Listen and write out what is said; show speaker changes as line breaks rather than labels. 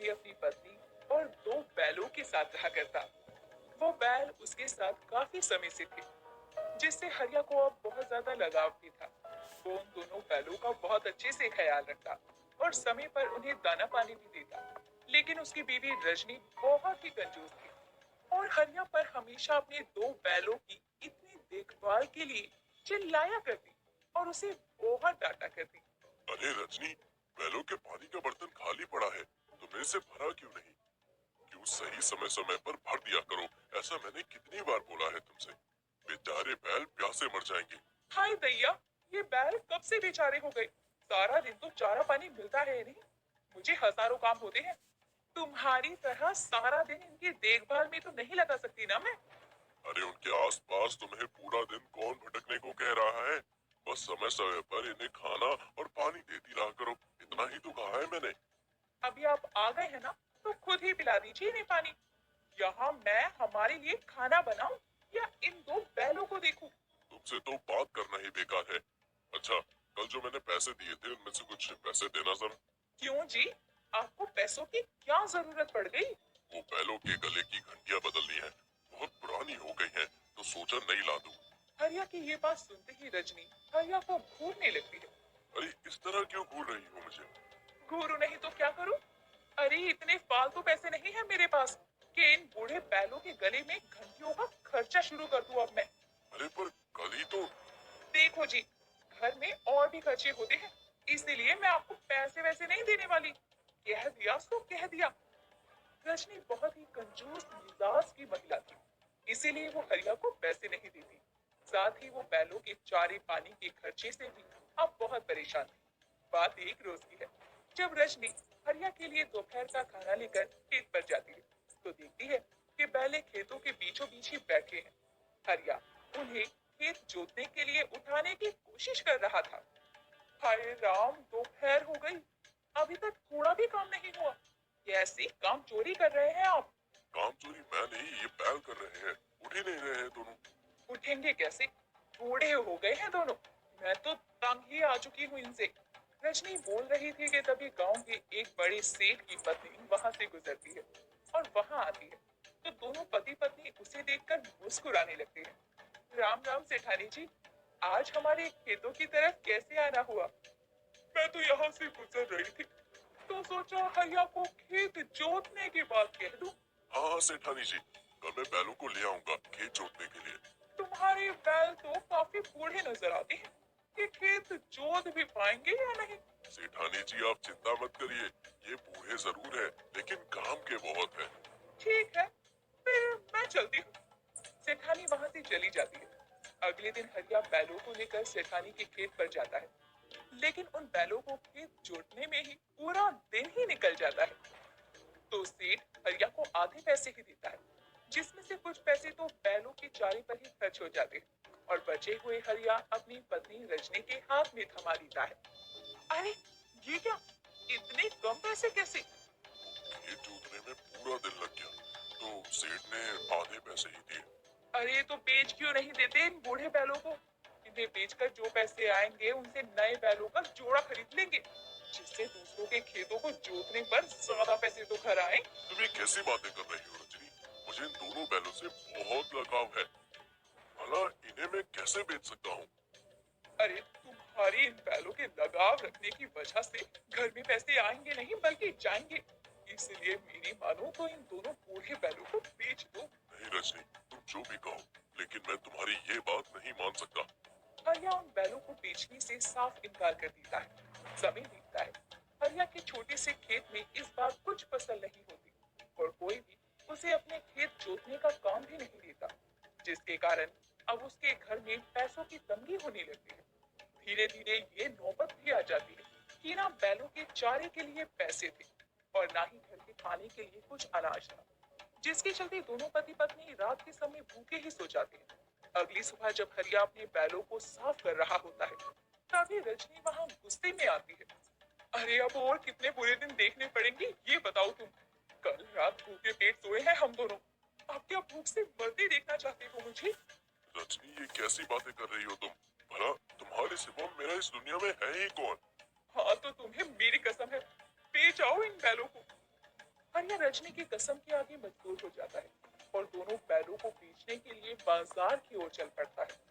भी अपनी पत्नी और दो बैलों के साथ रहा करता। वो बैल उसके साथ काफी समय से थे, जिससे हरिया को अब बहुत ज्यादा लगाव भी था। वो उन दोनों बैलों का बहुत अच्छे से ख्याल रखता और समय पर उन्हें दाना पानी भी देता। लेकिन उसकी बीवी रजनी बहुत ही कंजूस थी और हरिया पर हमेशा अपने दो बैलों की इतनी देखभाल के लिए चिल्लाया करती और उसे बहुत डांटा करती।
अरे रजनी, बैलों के पानी का बर्तन खाली पड़ा है, तुमने इसे भरा क्यों नहीं? क्यों सही समय समय पर भर दिया करो, ऐसा मैंने कितनी बार बोला है तुमसे। बेचारे बैल प्यासे मर जाएंगे।
हाय दैया, ये बैल कब से बेचारे हो गए। सारा दिन तो चारा पानी मिलता है नहीं, मुझे हजारों काम होते हैं। तुम्हारी तरह सारा दिन इनकी देखभाल में तो नहीं लगा सकती ना मैं।
अरे उनके आसपास तुम्हें पूरा दिन कौन भटकने को कह रहा है? बस समय समय पर इन्हें खाना और पानी देती रहा करो, इतना ही तो कहा है मैंने।
अभी आप आ गए हैं ना, तो खुद ही पिला दीजिए इन्हें पानी। यहाँ मैं हमारे लिए खाना बनाऊं या इन दो बैलों को देखूं।
तुमसे तो बात करना ही बेकार है। अच्छा, कल जो मैंने पैसे दिए थे उनमें से कुछ पैसे देना जरा।
क्यों जी, आपको पैसों की क्या जरूरत पड़ गई।
वो बैलों के गले की घंटियां बदलनी है, बहुत पुरानी हो गई हैं, तो सोचा नई ला दूं।
हरिया की ये बात सुनते ही रजनी हरिया को घूरने लगती है।
अरे इस तरह क्यों घूर रही हो मुझे?
घूरू नहीं तो क्या करूं। अरे इतने फालतू पैसे नहीं है मेरे पास कि इन बूढ़े बैलों के गले में घंटियों का खर्चा शुरू कर दूं अब मैं।
अरे पर कल ही तो।
देखो जी, घर में और भी खर्चे होते हैं, इसीलिए मैं आपको पैसे वैसे नहीं देने वाली। कह दिया सो कह दिया। रजनी बहुत ही कंजूस मिजाज की महिला थी, इसीलिए वो हरिया को पैसे नहीं देती। साथ ही वो बैलों के चारे पानी के खर्चे से भी अब बहुत परेशान थी। बात एक रोज की है, जब रजनी हरिया के लिए दोपहर का खाना लेकर खेत पर जाती है, तो देखती है कि बैले खेतों के बीचों बीच ही बैठे हैं। हरिया उन्हें खेत जोतने के लिए उठाने की कोशिश कर रहा था। हाय राम, दोपहर हो गई, अभी तक थोड़ा भी काम नहीं हुआ। कैसे काम चोरी कर रहे हैं आप।
काम चोरी मैं नहीं, ये बैल कर रहे हैं। उठ ही नहीं रहे हैं दोनों।
उठेंगे कैसे, बूढ़े हो गए हैं दोनों। मैं तो तंग ही आ चुकी हूँ इनसे। रजनी बोल रही थी कि तभी गांव के एक बड़े सेठ की पत्नी वहां से गुजरती है और वहां आती है, तो दोनों पति पत्नी उसे देखकर मुस्कुराने लगते हैं। राम राम सेठानी जी, आज हमारे खेतों की तरफ कैसे आना हुआ। मैं तो यहाँ से गुजर रही थी, तो सोचा हरिया को खेत जोतने की बात कह दूं।
हाँ हाँ सेठानी जी, कल मैं बैलों को ले आऊंगा खेत जोतने के लिए।
तुम्हारे बैल तो काफी बूढ़े नजर आते हैं, ये खेत जोत भी पाएंगे या नहीं।
सेठानी जी आप चिंता मत करिए, ये बूढ़े जरूर है लेकिन काम के बहुत है।
ठीक है, फिर मैं चलती हूँ। सेठानी वहां से चली जाती है। अगले दिन हरिया बैलों को लेकर सेठानी के खेत पर जाता है, लेकिन उन बैलों को खेत जोतने में ही पूरा दिन ही निकल जाता है। तो सेठ हरिया को आधे पैसे ही देता है, जिसमें से कुछ पैसे तो बैलों के चारे पर ही खर्च हो जाते हैं और बचे हुए हरिया अपनी पत्नी रजनी के हाथ में थमा देता है। अरे ये क्या, इतने कम पैसे कैसे।
खेत जोतने में पूरा दिन लग गया, तो सेठ ने आधे पैसे ही दिए।
अरे तो बेच क्यों नहीं देते इन बूढ़े बैलों को। इन्हें बेचकर जो पैसे आएंगे उनसे नए बैलों का जोड़ा खरीद लेंगे, जिससे दूसरों के खेतों को जोतने पर ज्यादा पैसे तो घर आए।
तुम ये कैसी बातें कर रही हो रजनी? मुझे इन दोनों बैलों से बहुत लगाव है, भला इन्हें मैं कैसे बेच सकता हूँ?
अरे तुम्हारी इन बैलों के लगाव रखने की वजह से घर में पैसे आएंगे नहीं बल्कि जाएंगे। इसलिए मेरी मानो तो इन दोनों बूढ़े बैलों को बेच दो।
नहीं रजनी, तुम जो भी कहो, लेकिन मैं तुम्हारी ये बात नहीं मान सकता।
हरिया उन बैलों को बेचने से साफ इनकार कर देता है। समय बीतता है, हरिया के छोटे से खेत में इस बार कुछ फसल नहीं होती और कोई भी उसे अपने खेत जोतने का काम भी नहीं देता, जिसके कारण अब उसके घर में पैसों की तंगी होने लगती है। धीरे धीरे ये नौबत भी आ जाती है कि ना बैलों के चारे के लिए पैसे थे और ना ही घर के खाने के लिए कुछ अनाज था, जिसके चलते दोनों पति पत्नी रात के समय भूखे ही सो जाते हैं। अगली सुबह जब हरिया अपने बैलों को साफ कर रहा होता है, तभी रजनी वहां गुस्से में आती है। अरे अब और कितने बुरे दिन देखने पड़ेंगे ये बताओ तुम। कल रात भूखे पेट सोए हैं हम दोनों, अब क्या भूख से मरते देखना चाहते हो मुझे।
रजनी ये कैसी बातें कर रही हो तुम? भला तुम्हारे सिवा मेरा इस दुनिया में है ही कौन?
हाँ तो तुम्हें मेरी कसम है, बेच आओ इन बैलों को। हरिया रजनी की कसम के आगे मजबूर हो जाता है और दोनों बैलों को बेचने के लिए बाजार की ओर चल पड़ता है।